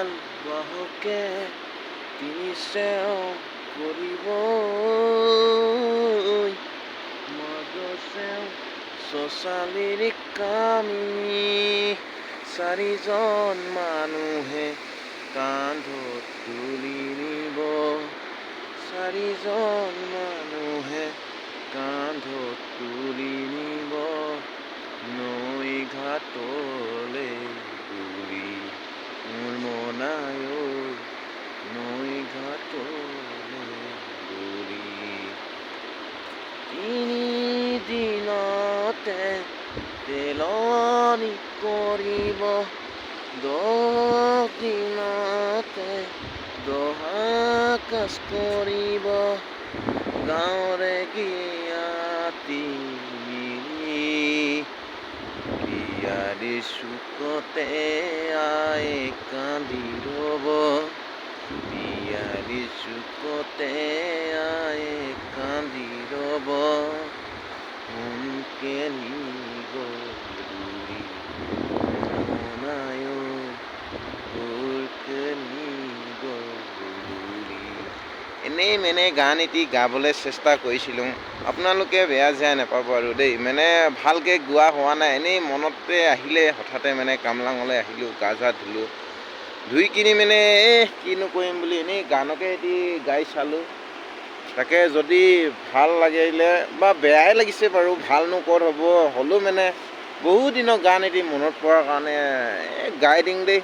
কাল বাহকে তিনি সেও কৰিব মদসেও চচালিৰ কামি চাৰিজন মানুহে কান্ধত তুলি নিব চাৰিজন মানুহে কান্ধত তুলি নিব নৈ ঘাটলে বুলি মোৰ মনায় নৈ ঘাটলে বুলি তিনি দিনতে তেলনি কৰিব 10 দিনতে দহাকাশ কৰিব গাঁৱৰে গিয়াতি বিয়াৰি চুকতে আই কান্দি ৰ'ব বিয়াৰি চুকতে আই কান্দি ৰ'ব সোনকে নিব দূৰি মনায় সোনকে নিব দূৰি এনেই মানে গান এটি গাবলৈ চেষ্টা কৰিছিলোঁ আপোনালোকে বেয়া চেয়া নাপাব আৰু দেই মানে ভালকৈ গোৱা হোৱা নাই এনেই মনতে আহিলে হঠাতে মানে কামলাঙলৈ আহিলোঁ গা চা ধুলোঁ ধুই কিনি মানে কিনো কৰিম বুলি এনেই গানকে এটি গাই চালোঁ তাকে যদি ভাল লাগিলে বা বেয়াই লাগিছে বাৰু ভালনো ক'ত হ'ব হ'লেও মানে বহু দিনৰ গান এটি মনত পৰাৰ কাৰণে গাই দিওঁ দেই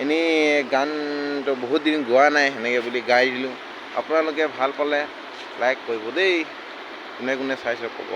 এনেই গানটো বহুত দিন গোৱা নাই সেনেকৈ বুলি গাই দিলোঁ আপোনালোকে ভাল পালে লাইক কৰিব দেই কোনে কোনে চাইছে ক'ব